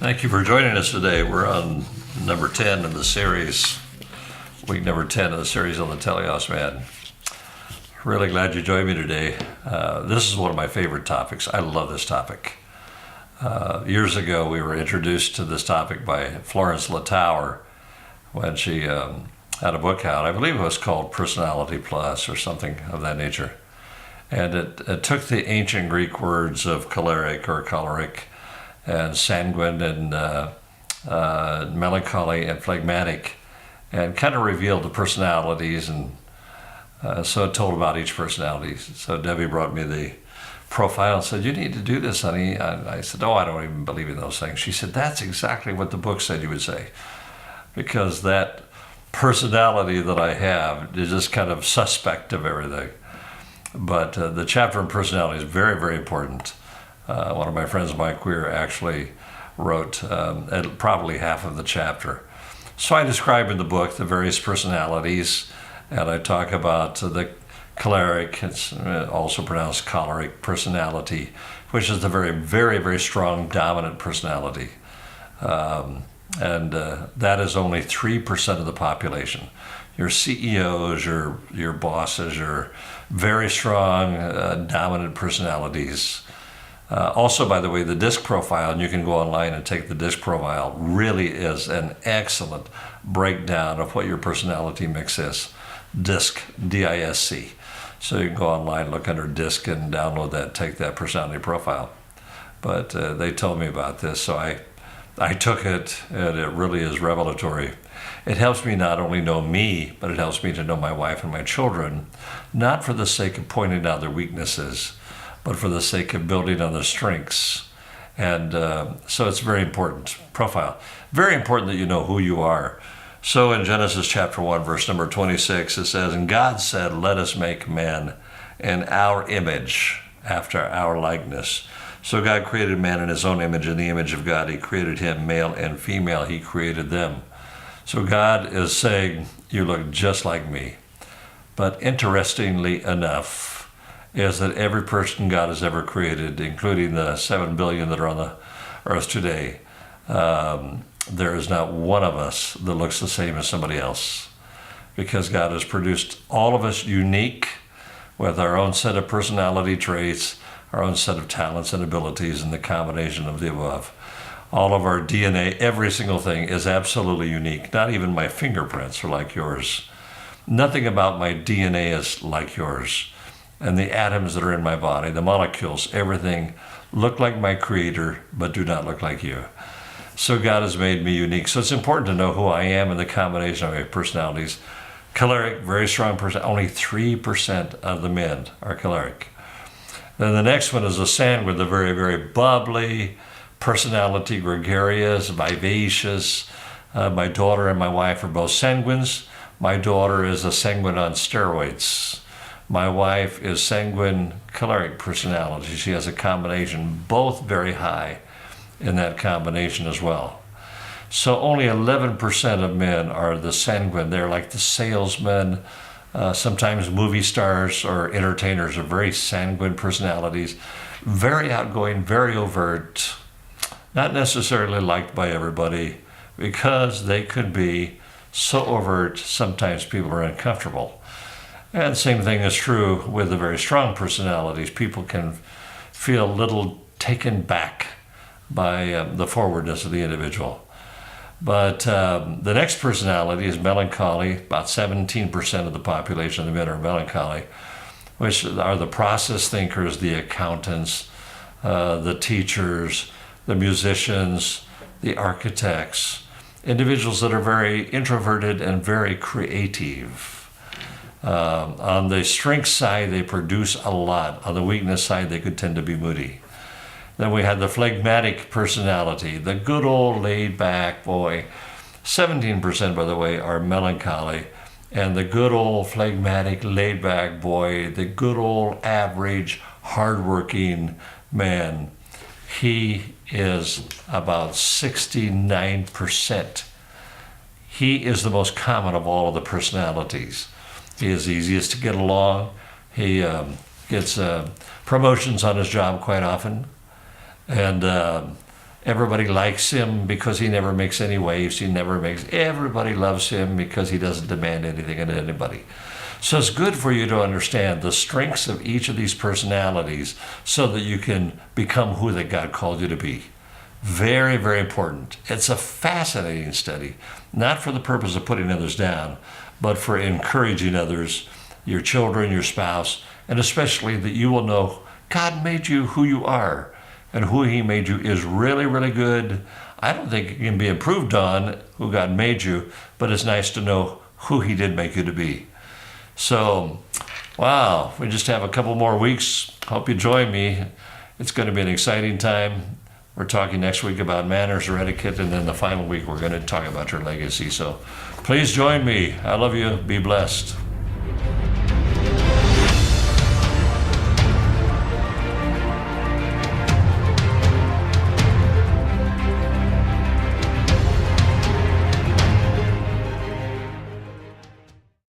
Thank you for joining us today. We're on number 10 in the series, week number 10 of the series on the Teleios Man. Really glad you joined me today. This is one of my favorite topics. I love this topic. Years ago, we were introduced to this topic by Florence Latour when she had a book out. I believe it was called Personality Plus or something of that nature. And it took the ancient Greek words of choleric and sanguine and melancholy and phlegmatic, and kind of revealed the personalities, and so it told about each personality. So Debbie brought me the profile and said, "You need to do this, honey." And I said, "Oh, I don't even believe in those things." She said, "That's exactly what the book said you would say, because that personality that I have is just kind of suspect of everything." But the chapter on personality is very, very important. One of my friends, Mike Weir, actually wrote probably half of the chapter. So I describe in the book the various personalities, and I talk about the choleric, it's also pronounced choleric personality, which is the very, very, very strong dominant personality. And that is only 3% of the population. Your CEOs, your bosses, your very strong dominant personalities. Also, by the way, the disc profile, and you can go online and take the disc profile, really is an excellent breakdown of what your personality mix is. Disc, D-I-S-C. So you can go online, look under disc, and download that, take that personality profile. But they told me about this, so I took it, and it really is revelatory. It helps me not only know me, but it helps me to know my wife and my children, not for the sake of pointing out their weaknesses, but for the sake of building on their strengths. And so it's very important. Profile. Very important that you know who you are. So in Genesis chapter 1, verse number 26, it says, "And God said, let us make man in our image, after our likeness." So God created man in his own image. In the image of God, he created him, male and female, he created them. So God is saying, you look just like me. But interestingly enough, is that every person God has ever created, including the 7 billion that are on the earth today, there is not one of us that looks the same as somebody else, because God has produced all of us unique with our own set of personality traits, our own set of talents and abilities, and the combination of the above. All of our DNA, every single thing is absolutely unique. Not even my fingerprints are like yours. Nothing about my DNA is like yours. And the atoms that are in my body, the molecules, everything look like my creator, but do not look like you. So God has made me unique. So it's important to know who I am and the combination of my personalities. Choleric, very strong person. Only 3% of the men are choleric. Then the next one is a sanguine, the very, very bubbly personality, gregarious, vivacious. My daughter and my wife are both sanguines. My daughter is a sanguine on steroids. My wife is sanguine choleric personality. She has a combination, both very high in that combination as well. So only 11% of men are the sanguine. They're like the salesmen. Sometimes movie stars or entertainers are very sanguine personalities, very outgoing, very overt, not necessarily liked by everybody, because they could be so overt, sometimes people are uncomfortable. And the same thing is true with the very strong personalities. People can feel a little taken back by the forwardness of the individual. But the next personality is melancholy. About 17% of the population of the men are melancholy, which are the process thinkers, the accountants, the teachers, the musicians, the architects, individuals that are very introverted and very creative. On the strength side, they produce a lot. On the weakness side, they could tend to be moody. Then we had the phlegmatic personality, the good old laid-back boy. 17%, by the way, are melancholy. And the good old phlegmatic, laid-back boy, the good old average, hardworking man, he is about 69%. He is the most common of all of the personalities. He is easiest to get along. He gets promotions on his job quite often. And Everybody likes him because he never makes any waves. Everybody loves him because he doesn't demand anything of anybody. So it's good for you to understand the strengths of each of these personalities so that you can become who that God called you to be. Very, very important. It's a fascinating study, not for the purpose of putting others down, but for encouraging others, your children, your spouse, and especially that you will know God made you who you are, and who he made you is really, really good. I don't think it can be improved on who God made you, but it's nice to know who he did make you to be. So, wow, we just have a couple more weeks. Hope you join me. It's going to be an exciting time. We're talking next week about manners or etiquette, and then the final week we're going to talk about your legacy. So please join me. I love you. Be blessed.